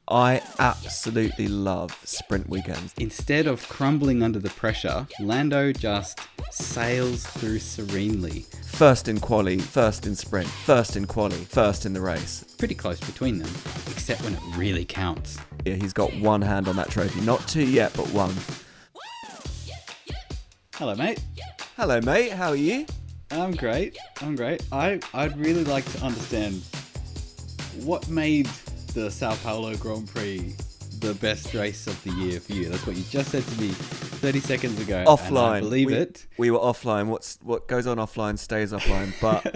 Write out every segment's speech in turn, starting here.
I absolutely love sprint weekends. Instead of crumbling under the pressure, Lando just sails through serenely. First in quali, first in sprint, first in quali, first in the race. Pretty close between them, except when it really counts. Yeah, he's got one hand on that trophy. Not two yet, but one. Hello, mate. Hello, mate. How are you? I'm great. I'd really like to understand what made the Sao Paulo Grand Prix the best race of the year for you. That's what you just said to me 30 seconds ago. Offline. And I believe it. We were offline. What goes on offline stays offline. But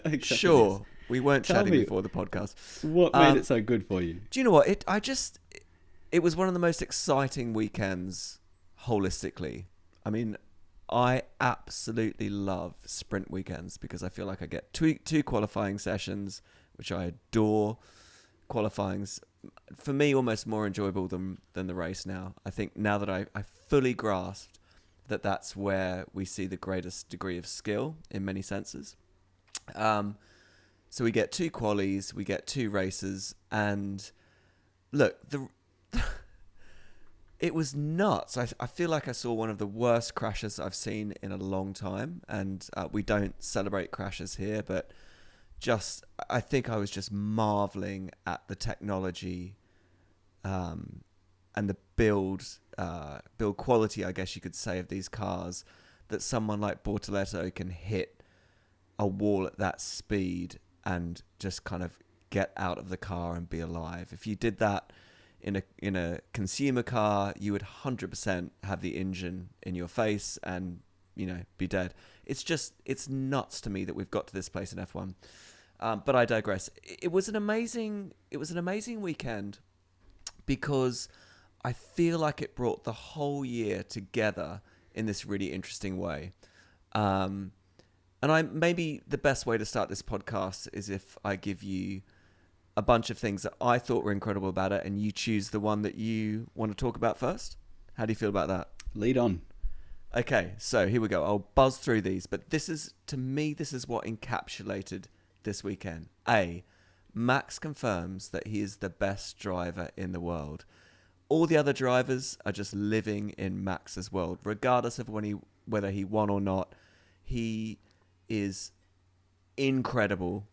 Exactly. sure, we weren't Tell chatting me, before the podcast. What made it so good for you? Do you know what? It was one of the most exciting weekends holistically. I mean, I absolutely love sprint weekends because I feel like I get two qualifying sessions, which I adore. Qualifying's, for me, almost more enjoyable than the race now. I think now that I fully grasped that that's where we see the greatest degree of skill in many senses. So we get two qualies, we get two races, and look, it was nuts. I feel like I saw one of the worst crashes I've seen in a long time, and we don't celebrate crashes here, but I think I was just marveling at the technology and the build quality, I guess you could say, of these cars, that someone like Bortoleto can hit a wall at that speed and just kind of get out of the car and be alive. If you did that in a consumer car, you would 100% have the engine in your face and, be dead. It's nuts to me that we've got to this place in F1. But I digress. It was an amazing weekend because I feel like it brought the whole year together in this really interesting way. And maybe the best way to start this podcast is if I give you a bunch of things that I thought were incredible about it, and you choose the one that you want to talk about first. How do you feel about that? Lead on. Okay, so here we go. I'll buzz through these, but this is what encapsulated this weekend. A, Max confirms that he is the best driver in the world. All the other drivers are just living in Max's world, regardless of whether he won or not. He is incredible.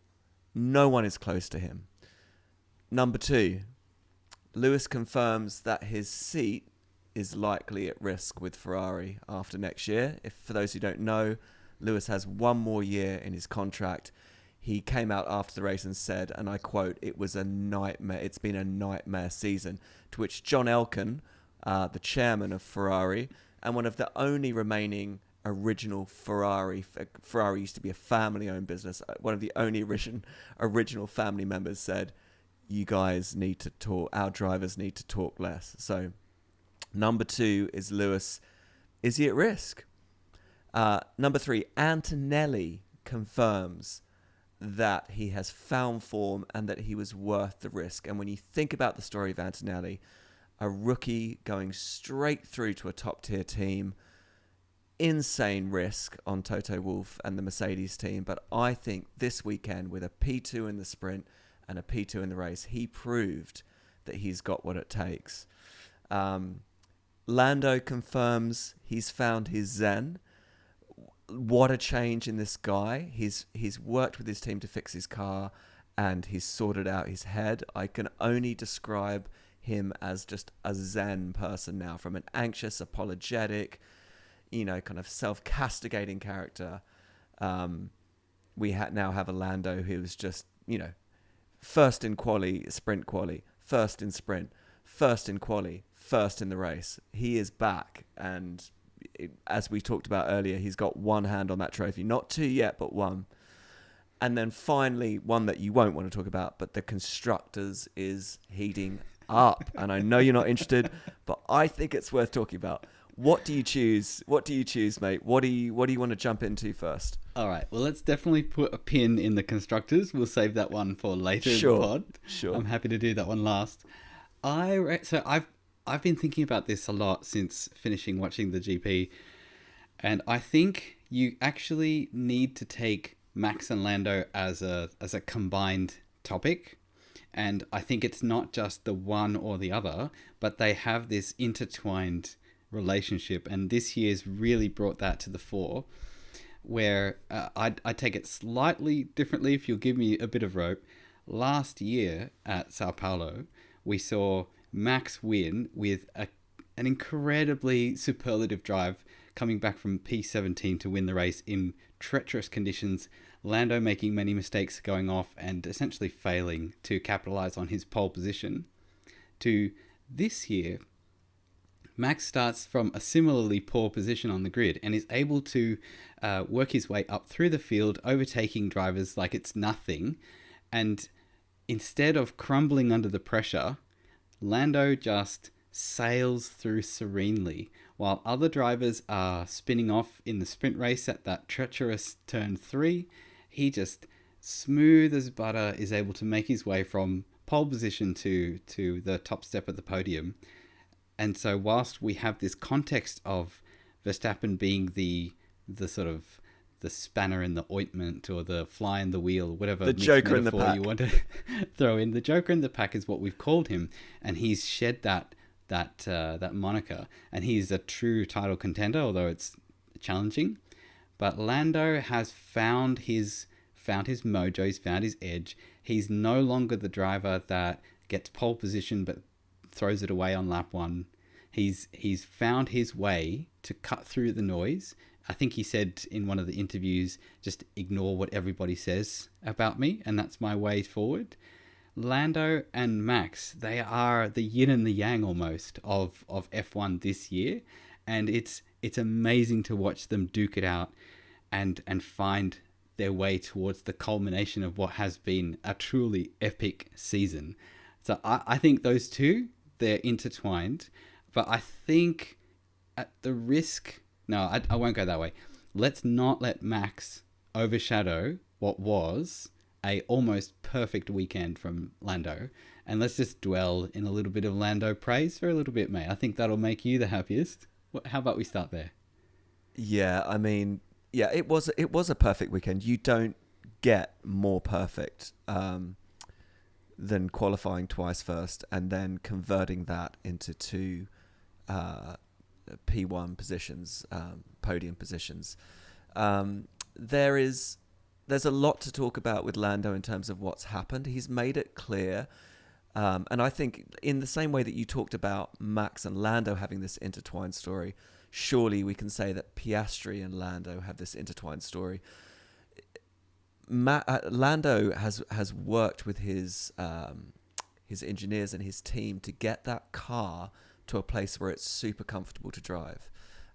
No one is close to him. Number 2, Lewis confirms that his seat is likely at risk with Ferrari after next year. For those who don't know, Lewis has one more year in his contract. He came out after the race and said, and I quote, "It was a nightmare. It's been a nightmare season." To which John Elkann, the chairman of Ferrari, and one of the only remaining original Ferrari used to be a family-owned business, one of the only original family members said, "You guys need to talk, our drivers need to talk less." So, number 2 is Lewis. Is he at risk? Number 3, Antonelli confirms that he has found form and that he was worth the risk. And when you think about the story of Antonelli, a rookie going straight through to a top-tier team, insane risk on Toto Wolff and the Mercedes team. But I think this weekend, with a P2 in the sprint and a P2 in the race, he proved that he's got what it takes. Lando confirms he's found his zen. What a change in this guy. He's worked with his team to fix his car, and he's sorted out his head. I can only describe him as just a zen person now, from an anxious, apologetic, kind of self-castigating character. We now have a Lando who's just, first in quali, sprint quali, first in sprint, first in quali, first in the race. He is back, and as we talked about earlier, he's got one hand on that trophy. Not two yet, but one. And then finally, one that you won't want to talk about, but the constructors is heating up. And I know you're not interested, but I think it's worth talking about. What do you choose? Mate? What do you want to jump into first? All right. Well, let's definitely put a pin in the constructors. We'll save that one for later in the pod. Sure. I'm happy to do that one last. So I've been thinking about this a lot since finishing watching the GP, and I think you actually need to take Max and Lando as a combined topic, And I think it's not just the one or the other, but they have this intertwined relationship. And this year's really brought that to the fore, where I take it slightly differently if you'll give me a bit of rope. Last year at Sao Paulo, we saw Max win with an incredibly superlative drive coming back from P17 to win the race in treacherous conditions, Lando making many mistakes going off and essentially failing to capitalize on his pole position. To this year, Max starts from a similarly poor position on the grid and is able to work his way up through the field, overtaking drivers like it's nothing. And instead of crumbling under the pressure, Lando just sails through serenely, while other drivers are spinning off in the sprint race at that treacherous turn 3. He just, smooth as butter, is able to make his way from pole position to the top step of the podium. And so whilst we have this context of Verstappen being the sort of the spanner in the ointment or the fly in the wheel, whatever the joker in the pack you want to throw in, the joker in the pack is what we've called him, and he's shed that moniker, and he's a true title contender, although it's challenging. But Lando has found his mojo, he's found his edge. He's no longer the driver that gets pole position but throws it away on lap 1. He's found his way to cut through the noise. I think he said in one of the interviews, just ignore what everybody says about me, and that's my way forward. Lando and Max, they are the yin and the yang almost of F1 this year, and it's amazing to watch them duke it out and find their way towards the culmination of what has been a truly epic season. So I think those two, they're intertwined, but I think at the risk... No, I won't go that way. Let's not let Max overshadow what was a almost perfect weekend from Lando. And let's just dwell in a little bit of Lando praise for a little bit, mate. I think that'll make you the happiest. How about we start there? Yeah, I mean, yeah, it was a perfect weekend. You don't get more perfect than qualifying twice first and then converting that into two P1 positions, podium positions. There's a lot to talk about with Lando in terms of what's happened. He's made it clear. And I think in the same way that you talked about Max and Lando having this intertwined story, surely we can say that Piastri and Lando have this intertwined story. Lando has worked with his engineers and his team to get that car to a place where it's super comfortable to drive.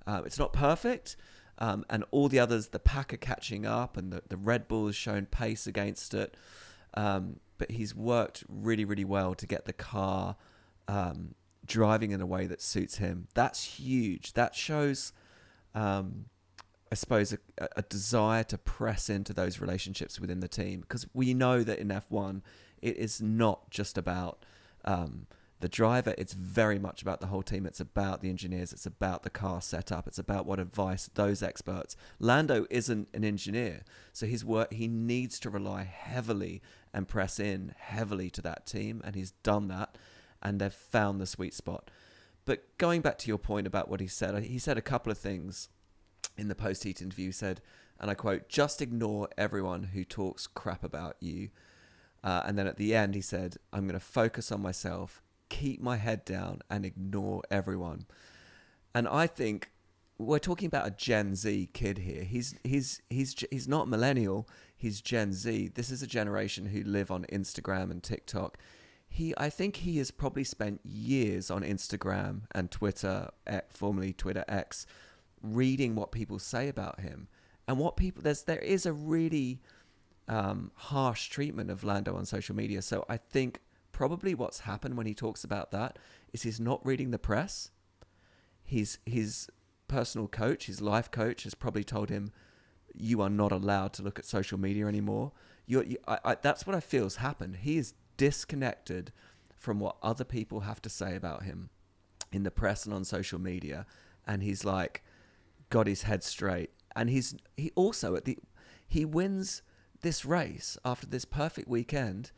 It's not perfect, and all the others, the pack are catching up, and the Red Bull has shown pace against it. But he's worked really, really well to get the car driving in a way that suits him. That's huge. That shows, I suppose, a desire to press into those relationships within the team. Because we know that in F1, it is not just about the driver. It's very much about the whole team. It's about the engineers. It's about the car setup. It's about what advice those experts. Lando isn't an engineer, so his work, he needs to rely heavily and press in heavily to that team, and he's done that, and they've found the sweet spot. But going back to your point about what he said a couple of things in the post-heat interview. He said, and I quote, "Just ignore everyone who talks crap about you." And then at the end, he said, "I'm going to focus on myself, keep my head down, and ignore everyone." And I think we're talking about a Gen Z kid here. He's not millennial. He's Gen Z. This is a generation who live on Instagram and TikTok. I think he has probably spent years on Instagram and Twitter, formerly Twitter X, reading what people say about him, and there is a really harsh treatment of Lando on social media. So I think probably what's happened when he talks about that is he's not reading the press. His personal coach, his life coach, has probably told him, "You are not allowed to look at social media anymore." That's what I feel has happened. He is disconnected from what other people have to say about him in the press and on social media, and he's like got his head straight. And he also he wins this race after this perfect weekend.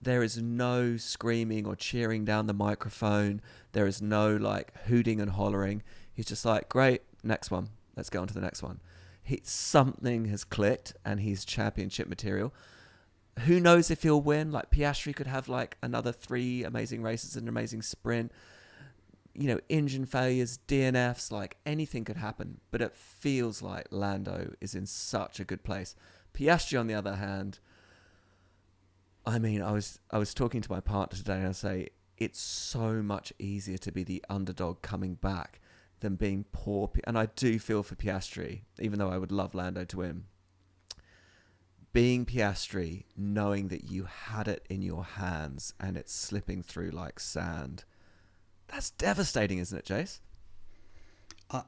There is no screaming or cheering down the microphone. There is no like hooting and hollering. He's just like, great, next one. Let's go on to the next one. Something has clicked and he's championship material. Who knows if he'll win? Like Piastri could have like another 3 amazing races and an amazing sprint. You know, engine failures, DNFs, like anything could happen. But it feels like Lando is in such a good place. Piastri, on the other hand, I mean, I was talking to my partner today and I say it's so much easier to be the underdog coming back than being poor. And I do feel for Piastri, even though I would love Lando to win. Being Piastri, knowing that you had it in your hands and it's slipping through like sand, that's devastating, isn't it, Jace?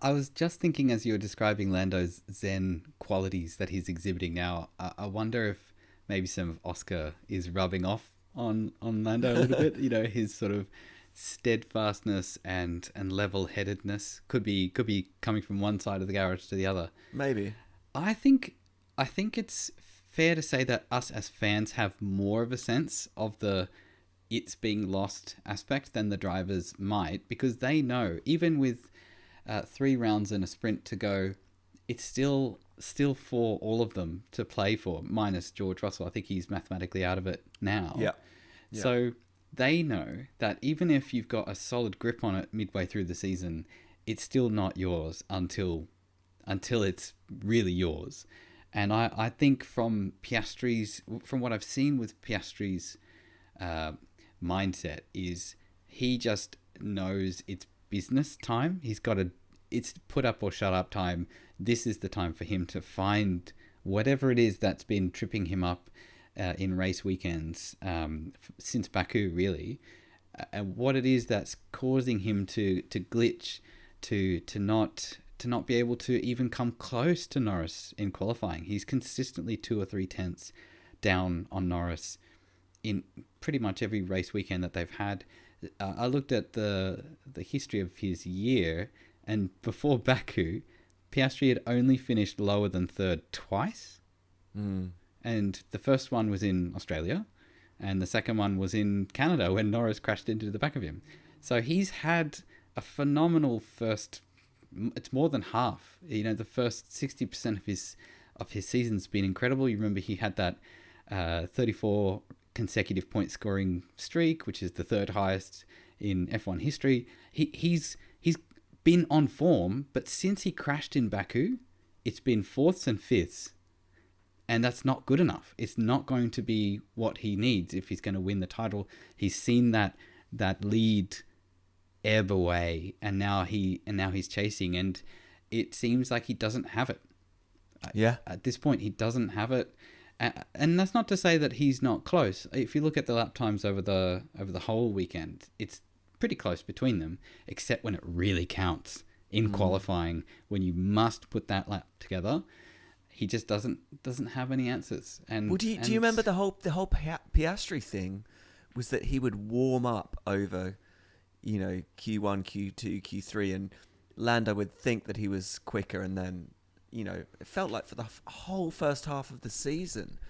I was just thinking as you were describing Lando's zen qualities that he's exhibiting now, I wonder if maybe some of Oscar is rubbing off on Lando a little bit. You know, his sort of steadfastness and level-headedness could be coming from one side of the garage to the other. Maybe. I think it's fair to say that us as fans have more of a sense of the it's being lost aspect than the drivers might, because they know, even with 3 rounds and a sprint to go, it's still for all of them to play for, minus George Russell. I think he's mathematically out of it now. Yeah. So they know that even if you've got a solid grip on it midway through the season, it's still not yours until it's really yours. And I think from what I've seen with Piastri's mindset is he just knows it's business time. It's put up or shut up time. This is the time for him to find whatever it is that's been tripping him up in race weekends since Baku, really, and what it is that's causing him to glitch, to not be able to even come close to Norris in qualifying. He's consistently 2 or 3 tenths down on Norris in pretty much every race weekend that they've had. I looked at the history of his year, and before Baku, Piastri had only finished lower than third twice. And the first one was in Australia, and the second one was in Canada when Norris crashed into the back of him. So he's had a phenomenal first. It's more than half. You know, the first 60% of his season's been incredible. You remember he had that 34 consecutive point scoring streak, which is the 3rd highest in F1 history. He's been on form, but since he crashed in Baku, it's been 4ths and 5ths. And that's not good enough. It's not going to be what he needs if he's going to win the title. He's seen that lead ebb away, and now he's chasing, and it seems like he doesn't have it. Yeah. At this point, he doesn't have it, and that's not to say that he's not close. If you look at the lap times over the whole weekend, it's pretty close between them, except when it really counts in qualifying, when you must put that lap together. He just doesn't have any answers. And do you remember the whole Piastri thing was that he would warm up over, you know, Q1, Q2, Q3, and Lando would think that he was quicker, and then, you know, it felt like for the whole first half of the season,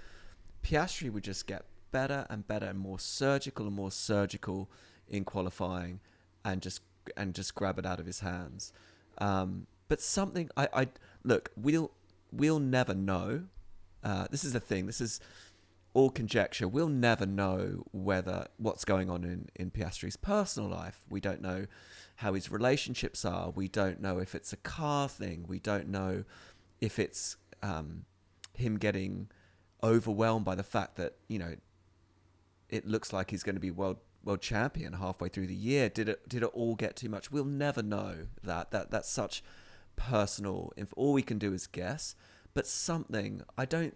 Piastri would just get better and better and more surgical in qualifying, and just grab it out of his hands. But something I look, we'll never know. This is the thing. This is all conjecture. We'll never know what's going on in Piastri's personal life. We don't know how his relationships are. We don't know if it's a car thing. We don't know if it's him getting overwhelmed by the fact that, you know, it looks like he's going to be world champion halfway through the year. Did it all get too much? We'll never know that. That's such personal. If all we can do is guess. But something, I can't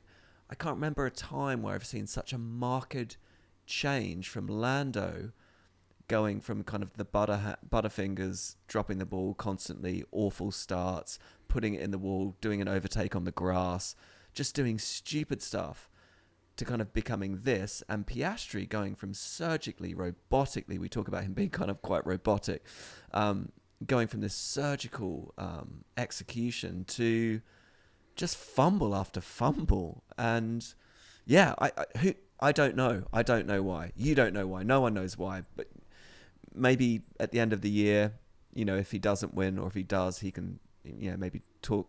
remember a time where I've seen such a marked change from Lando going from kind of the butterfingers, dropping the ball constantly, awful starts, putting it in the wall, doing an overtake on the grass, just doing stupid stuff, to kind of becoming this, and Piastri going from surgically, robotically, we talk about him being kind of quite robotic, going from this surgical execution to just fumble after fumble. And yeah, I don't know. I don't know why. You don't know why. No one knows why. But maybe at the end of the year, you know, if he doesn't win or if he does, he can, you know, maybe talk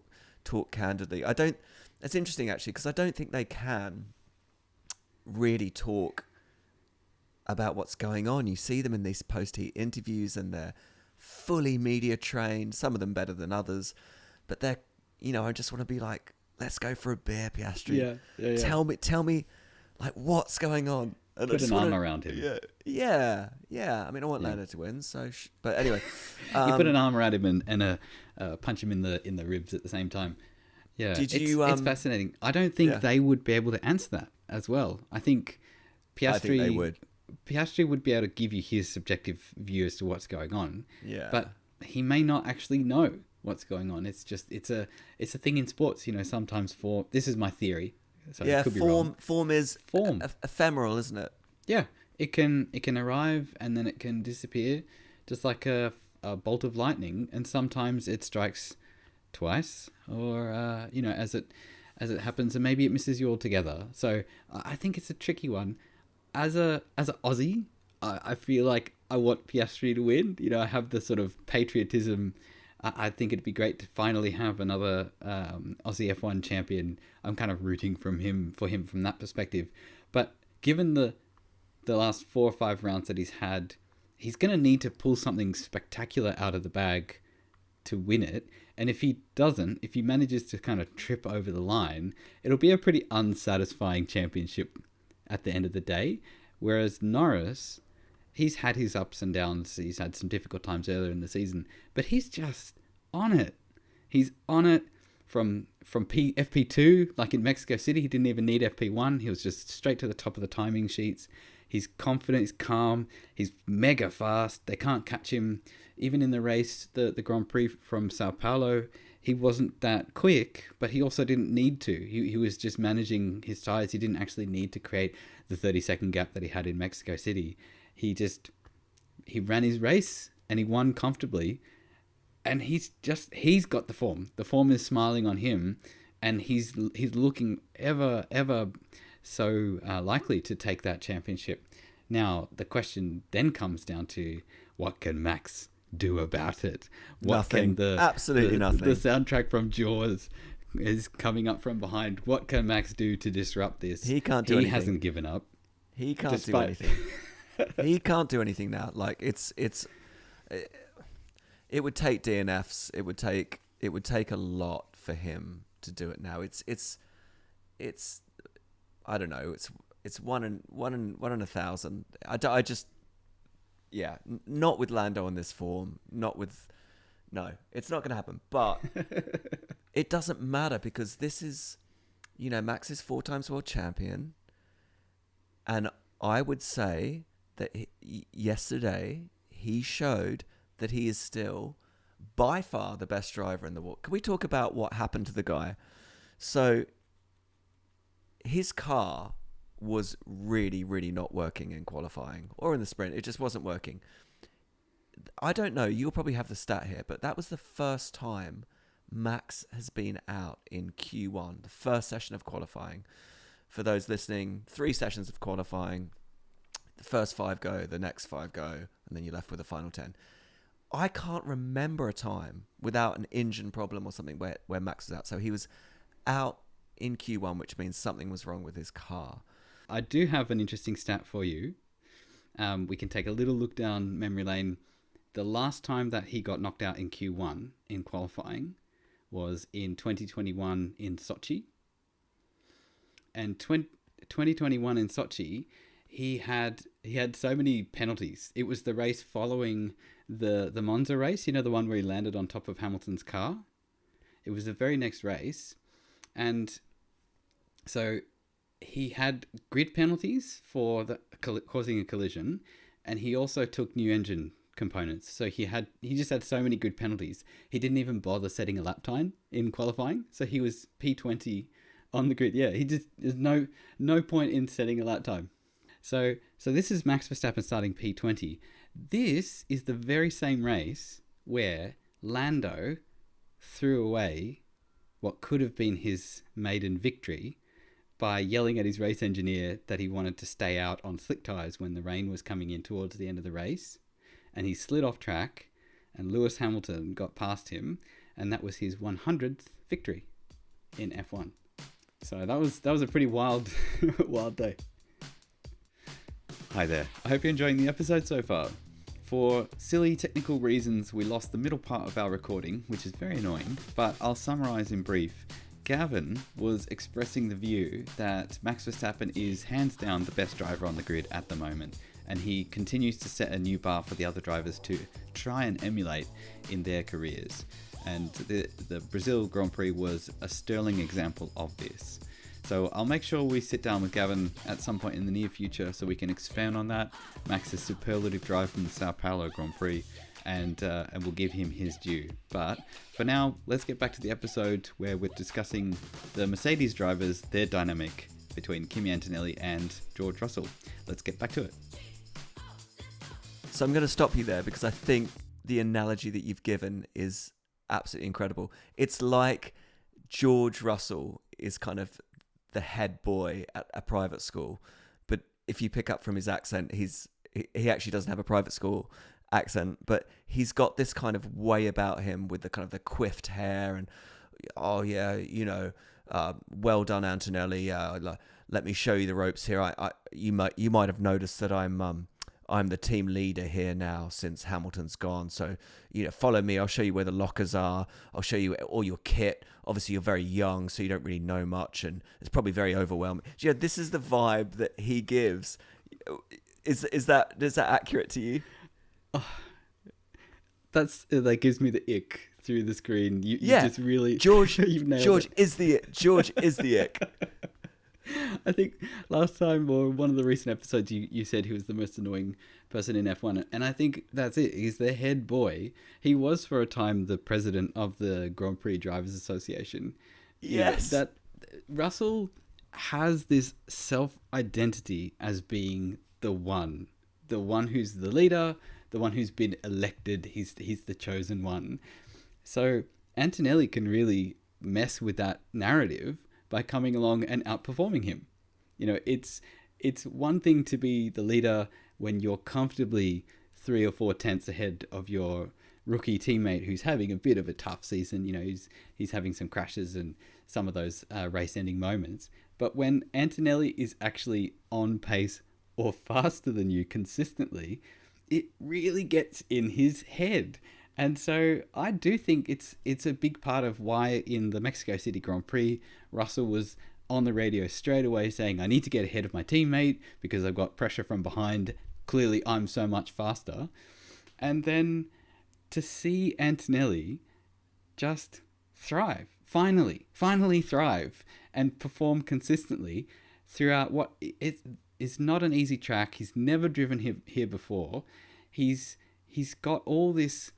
candidly. It's interesting actually, because I don't think they can really talk about what's going on. You see them in these post-heat interviews and they're fully media trained, some of them better than others, but they're, you know, I just want to be like, let's go for a beer, Piastri. Yeah. Tell me, like, what's going on? And Put an arm around him. Yeah. I mean, I want Lando to win, so. But anyway, you put an arm around him and punch him in the ribs at the same time. Yeah, it's fascinating. I don't think they would be able to answer that as well. I think Piastri. I think they would. Piastri would be able to give you his subjective view as to what's going on. Yeah. But he may not actually know what's going on. It's just it's a thing in sports. You know, sometimes this is my theory. So it could be wrong. Form is ephemeral, isn't it? Yeah, it can arrive and then it can disappear, just like a bolt of lightning. And sometimes it strikes twice, or you know, as it happens, and maybe it misses you altogether. So I think it's a tricky one. As an Aussie, I feel like I want Piastri to win. You know, I have the sort of patriotism. I think it'd be great to finally have another Aussie F1 champion. I'm kind of rooting for him from that perspective. But given the last 4 or 5 rounds that he's had, he's going to need to pull something spectacular out of the bag to win it. And if he doesn't, if he manages to kind of trip over the line, it'll be a pretty unsatisfying championship at the end of the day. Whereas Norris, he's had his ups and downs. He's had some difficult times earlier in the season, but he's just on it. He's on it from FP2, like in Mexico City. He didn't even need FP1. He was just straight to the top of the timing sheets. He's confident, he's calm, he's mega fast. They can't catch him. Even in the race, the Grand Prix from Sao Paulo, he wasn't that quick, but he also didn't need to. He was just managing his tyres. He didn't actually need to create the 30-second gap that he had in Mexico City. He ran his race and he won comfortably. And he's got the form. The form is smiling on him, and he's looking ever so likely to take that championship. Now, the question then comes down to, what can Max do about it? Nothing. Absolutely nothing. The soundtrack from Jaws is coming up from behind. What can Max do to disrupt this? He can't do anything. He hasn't given up. He can't do anything. He can't do anything now. Like it would take DNFs. It would take a lot for him to do it now. It's I don't know. It's one in 1,000. I just not with Lando on this form. No, it's not going to happen. But it doesn't matter, because this is, you know, Max is 4 times world champion, and I would say that yesterday he showed that he is still by far the best driver in the world. Can we talk about what happened to the guy? So his car was really, really not working in qualifying or in the sprint. It just wasn't working. I don't know. You'll probably have the stat here, but that was the first time Max has been out in Q1, the first session of qualifying. For those listening, 3 sessions of qualifying. The first 5 go, the next 5 go, and then you're left with the final 10. I can't remember a time without an engine problem or something where Max was out. So he was out in Q1, which means something was wrong with his car. I do have an interesting stat for you. We can take a little look down memory lane. The last time that he got knocked out in Q1 in qualifying was in 2021 in Sochi. And 2021 in Sochi, he had so many penalties. It was the race following the Monza race, you know, the one where he landed on top of Hamilton's car. It was the very next race. And so he had grid penalties for causing a collision, and he also took new engine components. So he just had so many grid penalties. He didn't even bother setting a lap time in qualifying. So he was P20 on the grid. Yeah, there's no point in setting a lap time. So this is Max Verstappen starting P20. This is the very same race where Lando threw away what could have been his maiden victory by yelling at his race engineer that he wanted to stay out on slick tyres when the rain was coming in towards the end of the race. And he slid off track, and Lewis Hamilton got past him, and that was his 100th victory in F1. So that was a pretty wild day. Hi there. I hope you're enjoying the episode so far. For silly technical reasons, we lost the middle part of our recording, which is very annoying, but I'll summarise in brief. Gavin was expressing the view that Max Verstappen is hands down the best driver on the grid at the moment, and he continues to set a new bar for the other drivers to try and emulate in their careers. And the Brazil Grand Prix was a sterling example of this. So I'll make sure we sit down with Gavin at some point in the near future so we can expand on that, Max's superlative drive from the Sao Paulo Grand Prix, and we'll give him his due. But for now, let's get back to the episode where we're discussing the Mercedes drivers, their dynamic between Kimi Antonelli and George Russell. Let's get back to it. So I'm going to stop you there because I think the analogy that you've given is absolutely incredible. It's like George Russell is kind of the head boy at a private school, but if you pick up from his accent, he actually doesn't have a private school accent, but he's got this kind of way about him with the kind of the coiffed hair and well done, Antonelli. Let me show you the ropes here. You might have noticed that I'm the team leader here now since Hamilton's gone. So, follow me. I'll show you where the lockers are. I'll show you all your kit. Obviously, you're very young, so you don't really know much, and it's probably very overwhelming. This is the vibe that he gives. Is that accurate to you? Oh, that gives me the ick through the screen. You just really George is the ick. I think last time or one of the recent episodes you said he was the most annoying person in F1, and I think that's it. He's the head boy. He was for a time the president of the Grand Prix Drivers Association. Yes. That Russell has this self-identity as being the one who's the leader, the one who's been elected. He's the chosen one. So Antonelli can really mess with that narrative by coming along and outperforming him. It's one thing to be the leader when you're comfortably 3 or 4 tenths ahead of your rookie teammate who's having a bit of a tough season. He's having some crashes and some of those race-ending moments. But when Antonelli is actually on pace or faster than you consistently, it really gets in his head. And so I do think it's a big part of why in the Mexico City Grand Prix, Russell was on the radio straight away saying, I need to get ahead of my teammate because I've got pressure from behind. Clearly, I'm so much faster. And then to see Antonelli just thrive, finally thrive and perform consistently throughout what is not an easy track. He's never driven here before. He's got all this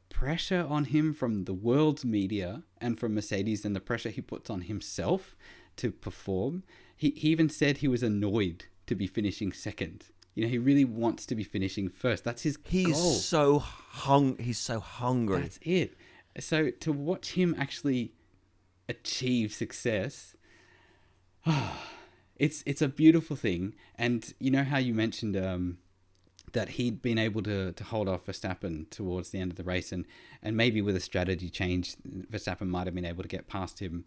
pressure on him from the world's media and from Mercedes, and the pressure he puts on himself to perform. He even said he was annoyed to be finishing second. He really wants to be finishing first. That's his goal. He's so hungry. That's it. So to watch him actually achieve success, it's a beautiful thing. And you know how you mentioned that he'd been able to hold off Verstappen towards the end of the race, and maybe with a strategy change, Verstappen might have been able to get past him.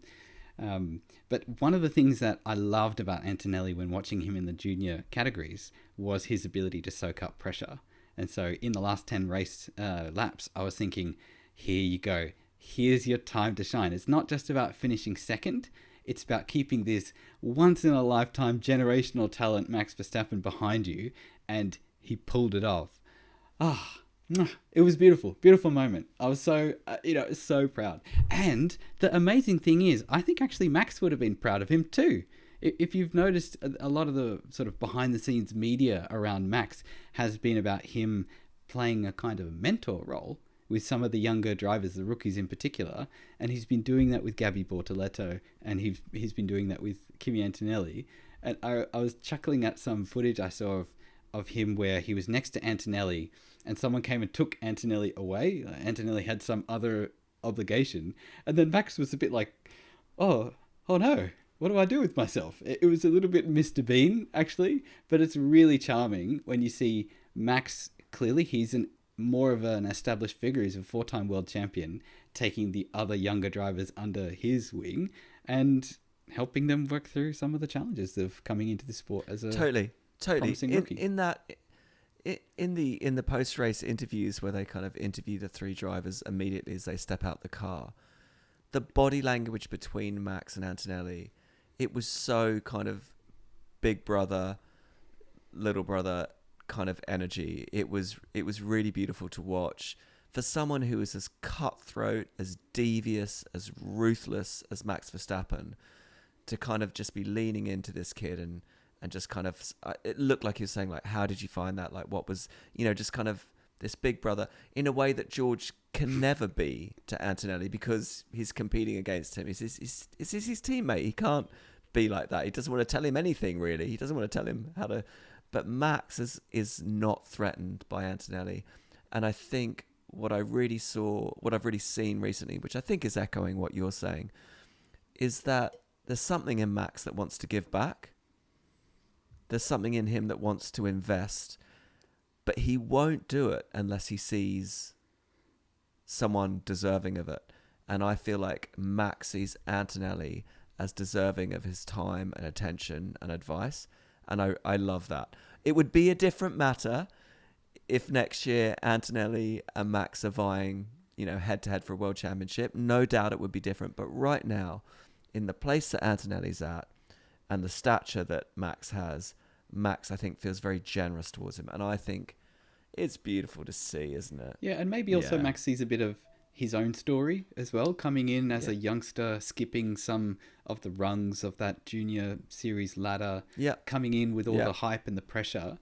But one of the things that I loved about Antonelli when watching him in the junior categories was his ability to soak up pressure. And so in the last 10 race laps, I was thinking, here you go. Here's your time to shine. It's not just about finishing second. It's about keeping this once-in-a-lifetime generational talent Max Verstappen behind you, and he pulled it off. It was beautiful. Beautiful moment. I was so proud. And the amazing thing is, I think actually Max would have been proud of him too. If you've noticed, a lot of the sort of behind-the-scenes media around Max has been about him playing a kind of mentor role with some of the younger drivers, the rookies in particular. And he's been doing that with Gabby Bortoleto, and he's been doing that with Kimi Antonelli. And I was chuckling at some footage I saw of him where he was next to Antonelli and someone came and took Antonelli away. Antonelli had some other obligation. And then Max was a bit like, oh no, what do I do with myself? It was a little bit Mr. Bean, actually, but it's really charming when you see Max. Clearly, he's more of an established figure. He's a 4-time world champion, taking the other younger drivers under his wing and helping them work through some of the challenges of coming into the sport as a totally. promising rookie. In the post race interviews where they kind of interview the three drivers immediately as they step out the car, the body language between Max and Antonelli, it was so kind of big brother, little brother kind of energy. It was really beautiful to watch for someone who is as cutthroat, as devious, as ruthless as Max Verstappen, to kind of just be leaning into this kid and just kind of, it looked like he was saying, like, how did you find that? Like, what was, just kind of this big brother in a way that George can never be to Antonelli because he's competing against him. He's his teammate. He can't be like that. He doesn't want to tell him anything, really. He doesn't want to tell him how to. But Max is not threatened by Antonelli. And I think what I've really seen recently, which I think is echoing what you're saying, is that there's something in Max that wants to give back. There's something in him that wants to invest, but he won't do it unless he sees someone deserving of it. And I feel like Max sees Antonelli as deserving of his time and attention and advice. And I love that. It would be a different matter if next year Antonelli and Max are vying, head to head for a world championship. No doubt it would be different. But right now, in the place that Antonelli's at and the stature that Max has, Max, I think, feels very generous towards him. And I think it's beautiful to see, isn't it? Yeah, and maybe also Max sees a bit of his own story as well, coming in as a youngster, skipping some of the rungs of that junior series ladder, coming in with all the hype and the pressure,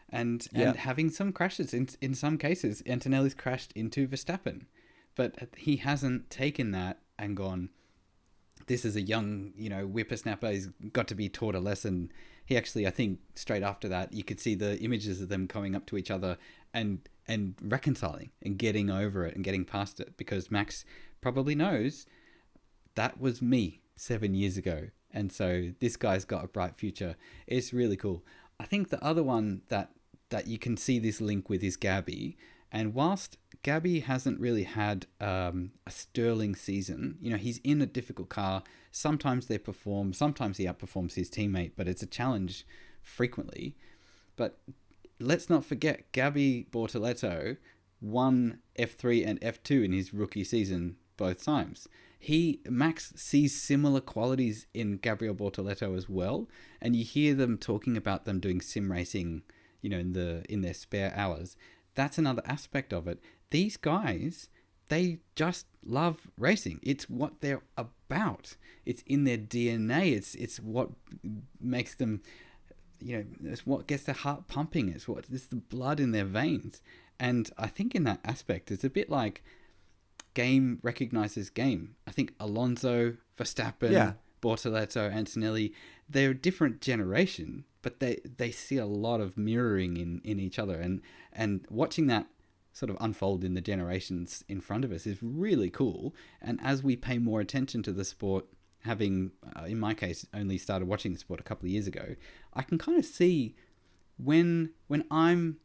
and having some crashes. In some cases, Antonelli's crashed into Verstappen, but he hasn't taken that and gone, this is a young, whippersnapper. He's got to be taught a lesson. He actually, I think, straight after that, you could see the images of them coming up to each other and reconciling and getting over it and getting past it, because Max probably knows that was me 7 years ago. And so this guy's got a bright future. It's really cool. I think the other one that you can see this link with is Gabby. And whilst Gabby hasn't really had a sterling season, he's in a difficult car. Sometimes they perform, sometimes he outperforms his teammate, but it's a challenge frequently. But let's not forget, Gabby Bortoleto won F3 and F2 in his rookie season both times. Max sees similar qualities in Gabriel Bortoleto as well, and you hear them talking about them doing sim racing, in their spare hours. That's another aspect of it. These guys, they just love racing. It's what they're about. It's in their DNA. It's what makes them, it's what gets their heart pumping. It's the blood in their veins. And I think in that aspect, it's a bit like game recognizes game. I think Alonso, Verstappen, Bortoleto, Antonelli, they're a different generation, but they see a lot of mirroring in each other. And watching that sort of unfold in the generations in front of us is really cool. And as we pay more attention to the sport, having, in my case, only started watching the sport a couple of years ago, I can kind of see when I'm,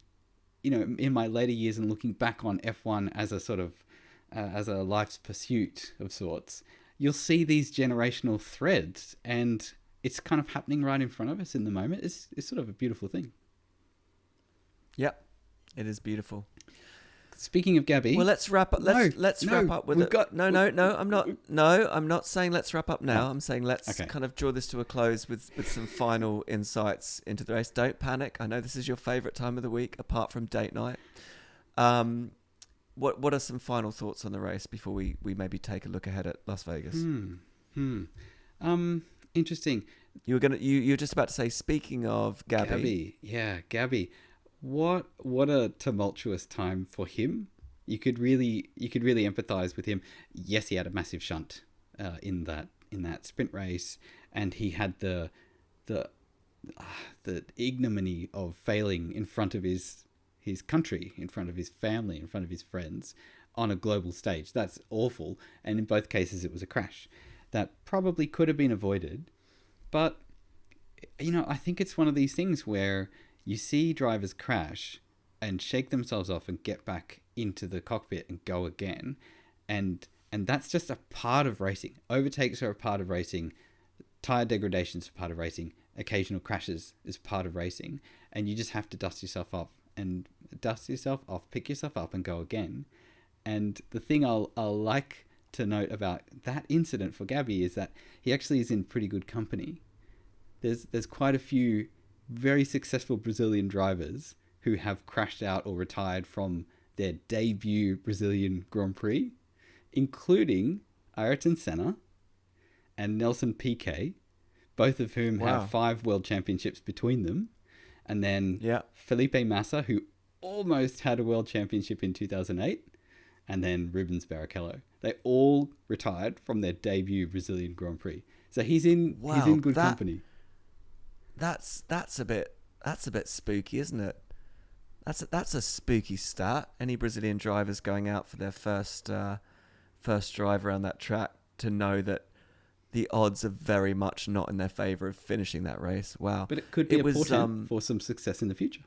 in my later years and looking back on F1 as a sort of, as a life's pursuit of sorts, you'll see these generational threads, and it's kind of happening right in front of us in the moment. It's sort of a beautiful thing. Yep, it is beautiful. Speaking of Gabby, well, let's wrap up. Let's wrap up with it. I'm not saying let's wrap up now. I'm saying let's kind of draw this to a close with some final insights into the race. Don't panic. I know this is your favourite time of the week, apart from date night. What are some final thoughts on the race before we maybe take a look ahead at Las Vegas? Interesting. You were just about to say, speaking of Gabby. Gabby. What a tumultuous time for him. You could really empathize with him. Yes, he had a massive shunt in that sprint race, and he had the ignominy of failing in front of his country, in front of his family, in front of his friends on a global stage. That's awful. And in both cases, it was a crash that probably could have been avoided. But, I think it's one of these things where you see drivers crash and shake themselves off and get back into the cockpit and go again. And that's just a part of racing. Overtakes are a part of racing. Tire degradation is a part of racing. Occasional crashes is part of racing. And you just have to dust yourself off, pick yourself up and go again. And the thing I'll like to note about that incident for Gabby is that he actually is in pretty good company. There's quite a few very successful Brazilian drivers who have crashed out or retired from their debut Brazilian Grand Prix, including Ayrton Senna and Nelson Piquet, both of whom have 5 world championships between them. And then Felipe Massa, who almost had a world championship in 2008, and then Rubens Barrichello. They all retired from their debut Brazilian Grand Prix. So he's in good company. That's a bit spooky, isn't it? That's a spooky stat. Any Brazilian drivers going out for their first drive around that track to know that the odds are very much not in their favour of finishing that race. Wow. But it could be a portent for some success in the future.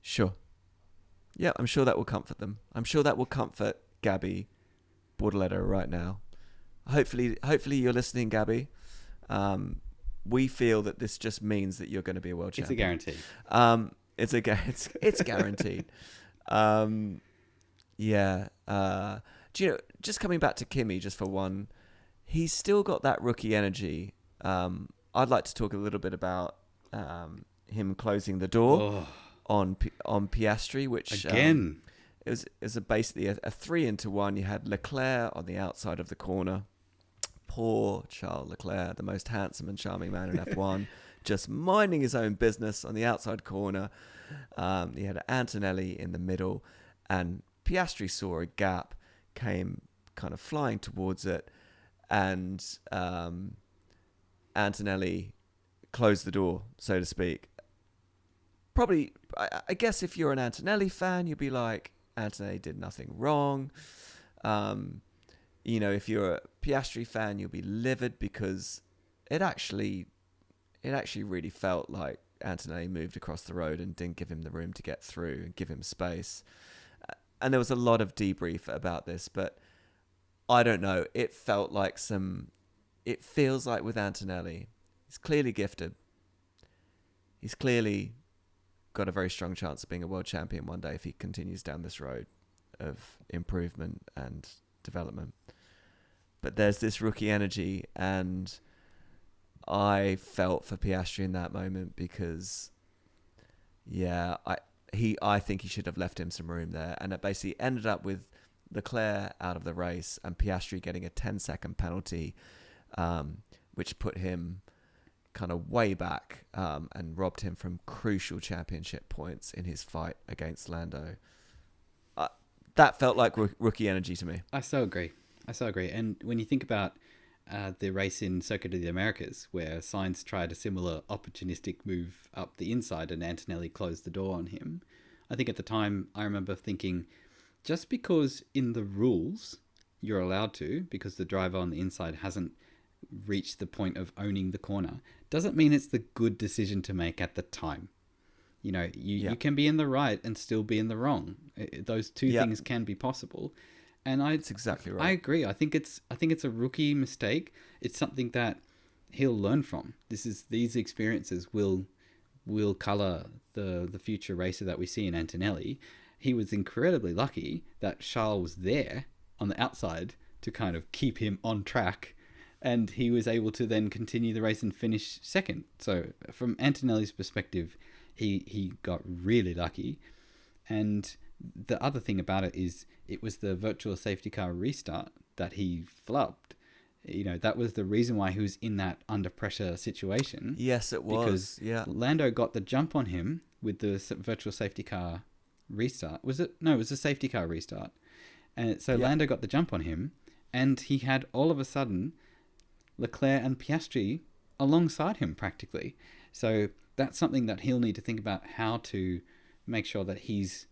Sure. Yeah, I'm sure that will comfort them. I'm sure that will comfort Gabby Bortoleto right now. Hopefully you're listening, Gabby. We feel that this just means that you're going to be a world champion. It's a guarantee. It's guaranteed. Do you know, just coming back to Kimi just for one, he's still got that rookie energy. I'd like to talk a little bit about him closing the door on Piastri, which again it was basically a 3-1. You had Leclerc on the outside of the corner. Poor Charles Leclerc, the most handsome and charming man in F1, just minding his own business on the outside corner. He had Antonelli in the middle, and Piastri saw a gap, came kind of flying towards it, and Antonelli closed the door, so to speak. Probably, I guess if you're an Antonelli fan, you'd be like, Antonelli did nothing wrong. If you're a Piastri fan, you'll be livid because it actually really felt like Antonelli moved across the road and didn't give him the room to get through and give him space. And there was a lot of debrief about this, but I don't know. It feels like with Antonelli, he's clearly gifted. He's clearly got a very strong chance of being a world champion one day if he continues down this road of improvement and development. But there's this rookie energy, and I felt for Piastri in that moment because, I think he should have left him some room there, and it basically ended up with Leclerc out of the race and Piastri getting a 10-second penalty, which put him kind of way back and robbed him from crucial championship points in his fight against Lando. That felt like rookie energy to me. I so agree. And when you think about the race in Circuit of the Americas, where Sainz tried a similar opportunistic move up the inside and Antonelli closed the door on him, I think at the time I remember thinking, just because in the rules you're allowed to, because the driver on the inside hasn't reached the point of owning the corner, doesn't mean it's the good decision to make at the time. You can be in the right and still be in the wrong. Those two things can be possible. And that's exactly right. I agree. I think it's a rookie mistake. It's something that he'll learn from. These experiences will colour the future racer that we see in Antonelli. He was incredibly lucky that Charles was there on the outside to kind of keep him on track, and he was able to then continue the race and finish second. So from Antonelli's perspective, he got really lucky. And the other thing about it is it was the virtual safety car restart that he flubbed. That was the reason why he was in that under pressure situation. Yes, it was. Because Lando got the jump on him with the virtual safety car restart. Was it? No, it was a safety car restart. And so Lando got the jump on him, and he had all of a sudden Leclerc and Piastri alongside him practically. So that's something that he'll need to think about, how to make sure that he's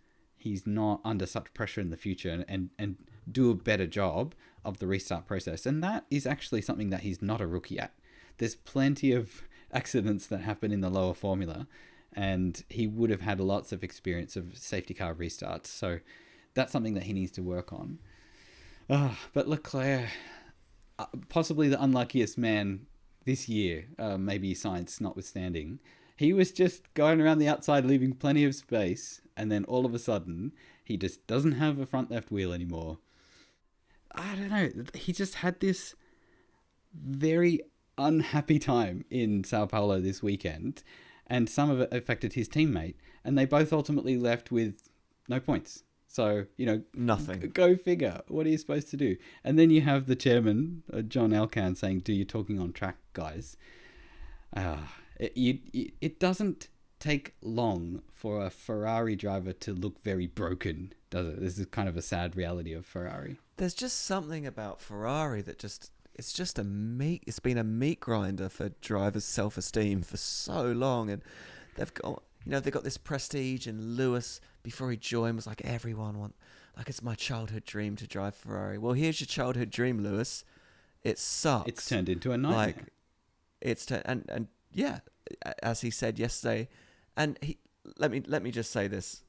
he's not under such pressure in the future and do a better job of the restart process. And that is actually something that he's not a rookie at. There's plenty of accidents that happen in the lower formula, and he would have had lots of experience of safety car restarts. So that's something that he needs to work on. But Leclerc, possibly the unluckiest man this year, maybe science notwithstanding, he was just going around the outside, leaving plenty of space, and then all of a sudden, he just doesn't have a front left wheel anymore. I don't know. He just had this very unhappy time in Sao Paulo this weekend, and some of it affected his teammate, and they both ultimately left with no points. So, nothing. Go figure. What are you supposed to do? And then you have the chairman, John Elkann, saying, "Do your talking on track, guys." It doesn't take long for a Ferrari driver to look very broken, does it? This is kind of a sad reality of Ferrari. There's just something about Ferrari that it's been a meat grinder for drivers' self-esteem for so long, and they've got this prestige, and Lewis, before he joined, was like, it's my childhood dream to drive Ferrari. Well, here's your childhood dream, Lewis. It sucks. It's turned into a nightmare. And yeah, as he said yesterday, and let me just say this: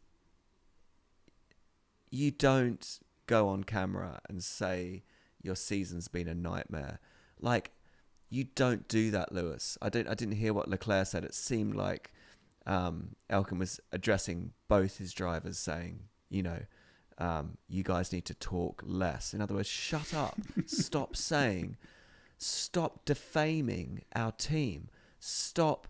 you don't go on camera and say your season's been a nightmare. Like, you don't do that, Lewis. I didn't hear what Leclerc said. It seemed like Elkann was addressing both his drivers, saying, you guys need to talk less. In other words, shut up. Stop defaming our team. Stop.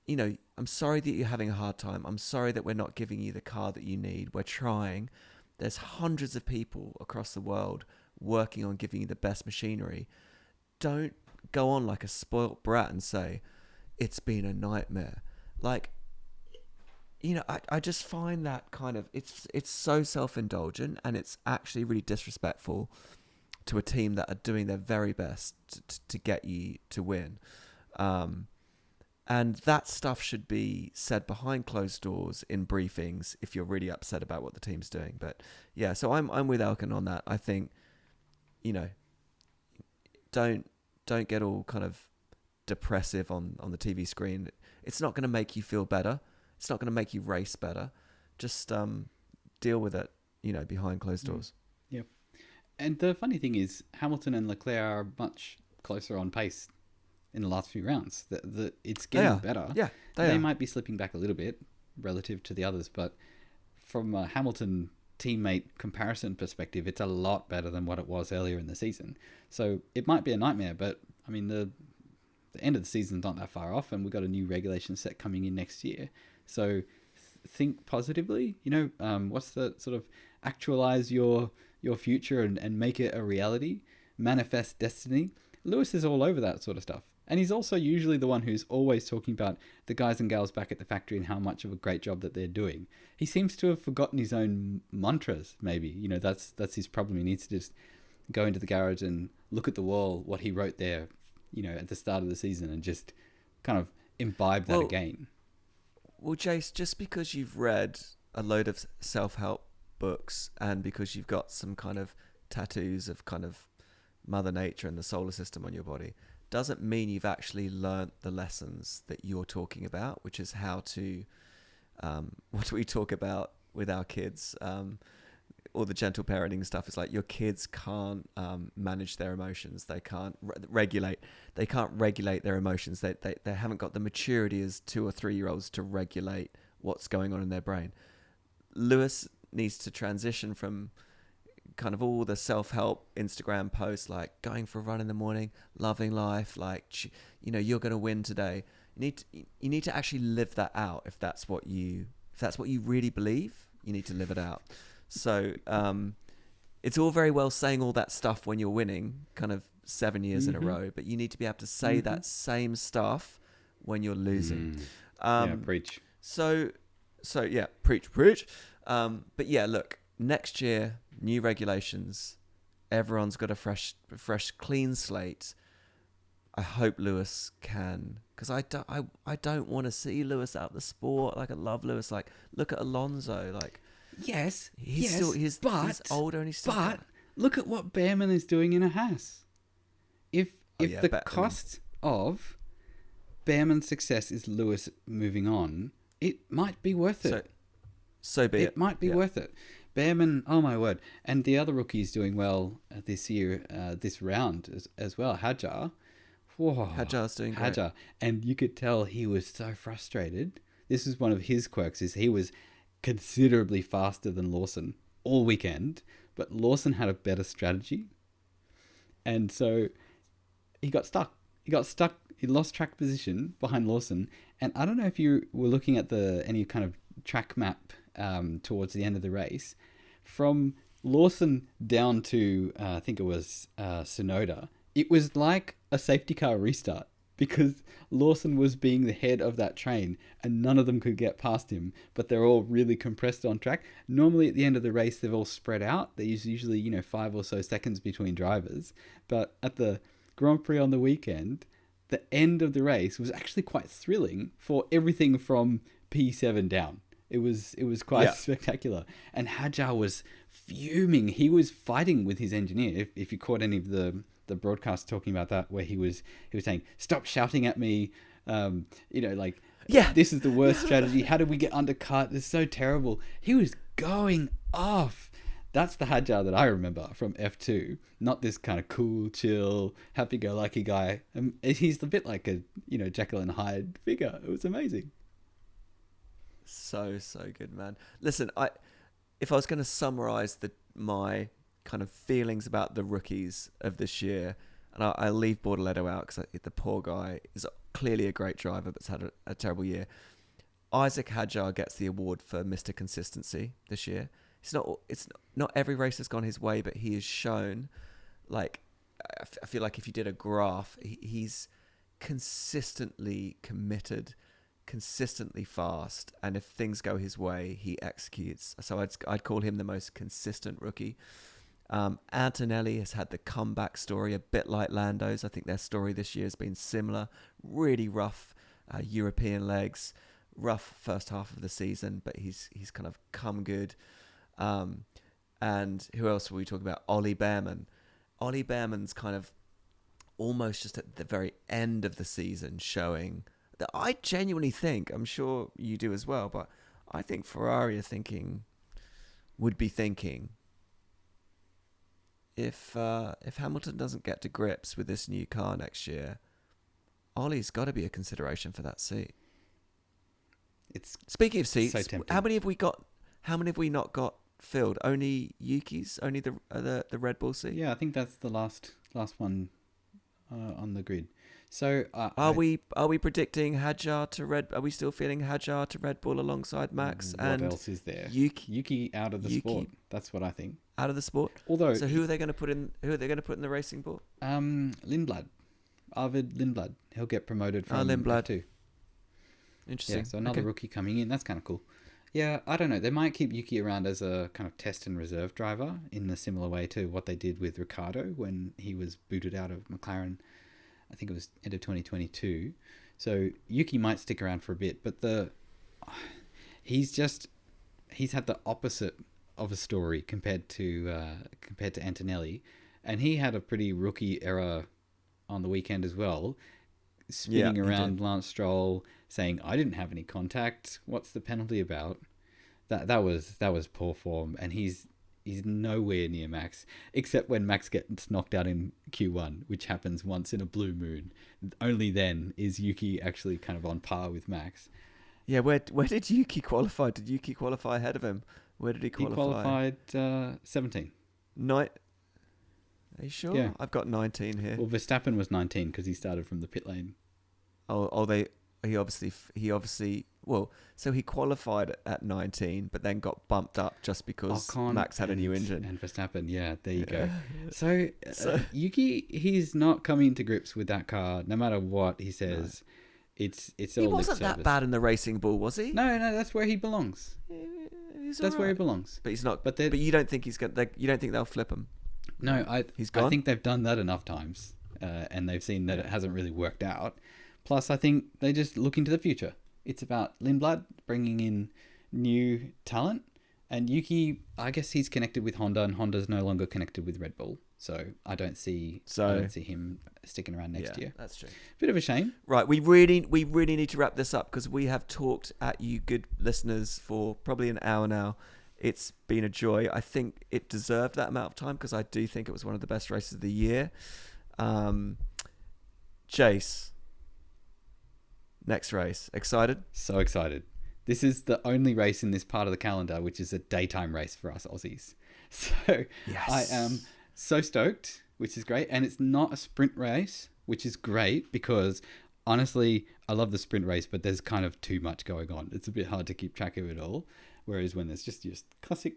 I'm sorry that you're having a hard time. I'm sorry that we're not giving you the car that you need. We're trying. There's hundreds of people across the world working on giving you the best machinery. Don't go on like a spoilt brat and say, it's been a nightmare. Like, I just find that kind of, it's so self-indulgent, and it's actually really disrespectful to a team that are doing their very best to get you to win. And that stuff should be said behind closed doors in briefings if you're really upset about what the team's doing. But yeah, so I'm with Elkann on that. I think, don't get all kind of depressive on the TV screen. It's not going to make you feel better. It's not going to make you race better. Just deal with it, behind closed doors. Yeah. And the funny thing is, Hamilton and Leclerc are much closer on pace in the last few rounds. It's getting better. Yeah, they might be slipping back a little bit relative to the others, but from a Hamilton teammate comparison perspective, it's a lot better than what it was earlier in the season. So it might be a nightmare, but I mean, the end of the season's not that far off, and we've got a new regulation set coming in next year. So think positively. What's the sort of actualize your future and make it a reality, manifest destiny. Lewis is all over that sort of stuff. And he's also usually the one who's always talking about the guys and gals back at the factory and how much of a great job that they're doing. He seems to have forgotten his own mantras, maybe. That's his problem. He needs to just go into the garage and look at the wall, what he wrote there, at the start of the season, and just kind of imbibe that again. Well, Jace, just because you've read a load of self-help books and because you've got some kind of tattoos of kind of Mother Nature and the solar system on your body, doesn't mean you've actually learnt the lessons that you're talking about, which is how to, what do we talk about with our kids? All the gentle parenting stuff is like, your kids can't manage their emotions. They can't regulate. They can't regulate their emotions. They haven't got the maturity as 2 or 3 year olds to regulate what's going on in their brain. Lewis needs to transition from kind of all the self-help Instagram posts, like going for a run in the morning, loving life, like, you're going to win today. You need to actually live that out. If that's what you really believe, you need to live it out. So it's all very well saying all that stuff when you're winning, kind of 7 years in a row, but you need to be able to say that same stuff when you're losing. Preach. So yeah, preach. But yeah, look, next year, new regulations. Everyone's got a fresh, clean slate. I hope Lewis can, because I don't want to see Lewis out of the sport. Like, I love Lewis. Like, look at Alonso. Like, Yes, he's older and he's still. But look at what Bearman is doing in a Haas. If cost of Bearman's success is Lewis moving on, it might be worth it. So be it. It might be worth it. Bearman, oh my word. And the other rookies doing well this year, this round as well. Hadjar. Whoa. Hadjar's doing great. Hadjar. And you could tell he was so frustrated. This is one of his quirks, is he was considerably faster than Lawson all weekend, but Lawson had a better strategy. And so he got stuck. He lost track position behind Lawson. And I don't know if you were looking at any kind of track map towards the end of the race. From Lawson down to, I think it was Sonoda, it was like a safety car restart, because Lawson was being the head of that train and none of them could get past him, but they're all really compressed on track. Normally at the end of the race, they've all spread out. There's usually, 5 or so seconds between drivers. But at the Grand Prix on the weekend, the end of the race was actually quite thrilling for everything from P7 down. It was quite spectacular. And Hadjar was fuming. He was fighting with his engineer. If you caught any of the broadcast talking about that, where he was saying, "Stop shouting at me," this is the worst strategy. How did we get undercut? It's so terrible. He was going off. That's the Hadjar that I remember from F2, not this kind of cool, chill, happy-go-lucky guy. He's a bit like a Jekyll and Hyde figure. It was amazing. So good, man. Listen, if I was going to summarize my kind of feelings about the rookies of this year, and I leave Bortoleto out because the poor guy is clearly a great driver but's had a terrible year. Isaac Hadjar gets the award for Mr. Consistency this year. It's not every race has gone his way, but he has shown, like, I feel like if you did a graph, he's consistently committed, consistently fast, and if things go his way, he executes. So I'd call him the most consistent rookie. Antonelli has had the comeback story, a bit like Lando's. I think their story this year has been similar. Really rough European legs, rough first half of the season, but he's kind of come good. And who else were we talking about? Ollie Bearman. Ollie Bearman's kind of almost just at the very end of the season showing that I genuinely think, I'm sure you do as well, but I think Ferrari would be thinking, if Hamilton doesn't get to grips with this new car next year, Ollie's got to be a consideration for that seat. Speaking of seats, so how many have we got? How many have we not got filled? Only Yuki's, only the Red Bull seat. Yeah, I think that's the last one on the grid. So are we predicting Hadjar to Red? Are we still feeling Hadjar to Red Bull alongside Max? What else is there? Yuki out of the sport. That's what I think. Out of the sport. Although, so who are they going to put in? Who are they going to put in the racing board? Lindblad, Arvid Lindblad. He'll get promoted from Lindblad too. Interesting. Yeah, so another rookie coming in. That's kind of cool. Yeah, I don't know. They might keep Yuki around as a kind of test and reserve driver in a similar way to what they did with Ricciardo when he was booted out of McLaren. I think it was end of 2022. So Yuki might stick around for a bit, but he's had the opposite of a story compared to Antonelli, and he had a pretty rookie error on the weekend as well, spinning around Lance Stroll, saying, "I didn't have any contact. What's the penalty about?" That was poor form, and he's nowhere near Max, except when Max gets knocked out in Q1, which happens once in a blue moon. Only then is Yuki actually kind of on par with Max. Yeah, where did Yuki qualify? Did Yuki qualify ahead of him? Where did he qualify? He qualified 17. Are you sure? Yeah. I've got 19 here. Well, Verstappen was 19 because he started from the pit lane. He obviously so he qualified at 19, but then got bumped up just because Max had a new engine. And Verstappen, yeah, there you go. So Yuki, he's not coming to grips with that car, no matter what he says. No. It's all he wasn't that bad in the racing ball, was he? No, that's where he belongs. That's where he belongs. But he's not. But you don't think you don't think they'll flip him? No, he's gone? I think they've done that enough times, and they've seen that it hasn't really worked out. Plus, I think they just look into the future. It's about Lindblad bringing in new talent, And Yuki, I guess he's connected with Honda, and Honda's no longer connected with Red Bull. So I don't see him sticking around next year. That's true. Bit of a shame. Right, we really need to wrap this up because we have talked at you, good listeners, for probably an hour now. It's been a joy. I think it deserved that amount of time because I do think it was one of the best races of the year. Jace, next race. Excited? So excited. This is the only race in this part of the calendar which is a daytime race for us Aussies. So yes. I am so stoked, which is great. And it's not a sprint race, which is great because honestly, I love the sprint race, but there's kind of too much going on. It's a bit hard to keep track of it all. Whereas when there's just classic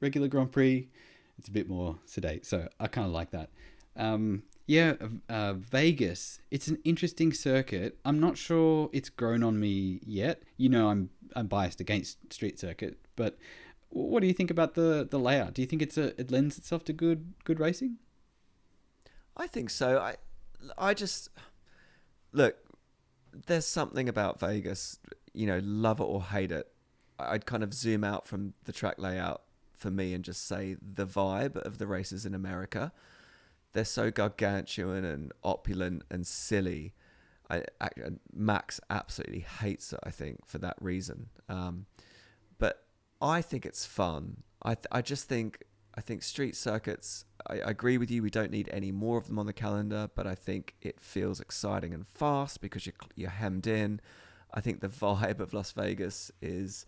regular Grand Prix, it's a bit more sedate. So I kind of like that. Vegas, it's an interesting circuit. I'm not sure it's grown on me yet. I'm biased against street circuit, but what do you think about the layout? Do you think it lends itself to good racing? I think so. I just look. There's something about Vegas. Love it or hate it. I'd kind of zoom out from the track layout for me and just say the vibe of the races in America. They're so gargantuan and opulent and silly. Max absolutely hates it, I think, for that reason. But I think it's fun. I think street circuits, I agree with you, we don't need any more of them on the calendar, but I think it feels exciting and fast because you're hemmed in. I think the vibe of Las Vegas is,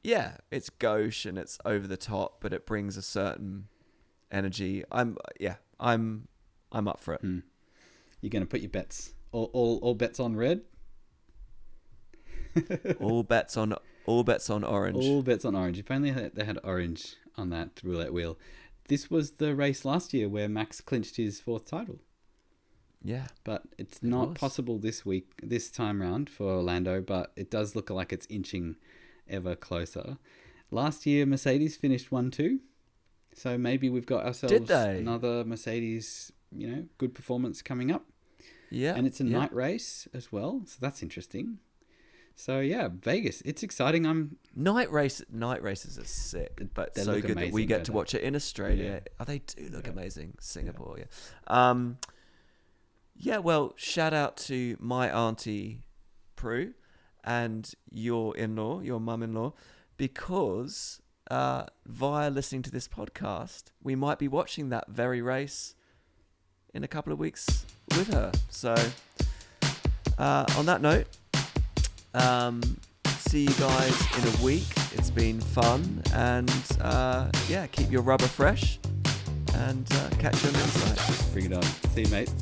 it's gauche and it's over the top, but it brings a certain energy. I'm up for it. You're going to put your bets all bets on red. all bets on orange. All bets on orange. If only they had orange on that roulette wheel. This was the race last year where Max clinched his 4th title. Yeah, but it's not possible this time round for Lando. But it does look like it's inching ever closer. Last year Mercedes finished 1-2. So maybe we've got ourselves another Mercedes, good performance coming up. Yeah. And it's a night race as well. So that's interesting. So Vegas, it's exciting. Night races are sick, but so good that we get to watch it in Australia. Yeah. Oh, they do look amazing. Singapore, well, shout out to my auntie Prue and your mum-in-law, because via listening to this podcast, we might be watching that very race in a couple of weeks with her. So on that note, see you guys in a week. It's been fun, and keep your rubber fresh, and catch you on the inside. Bring it on. See you, mate.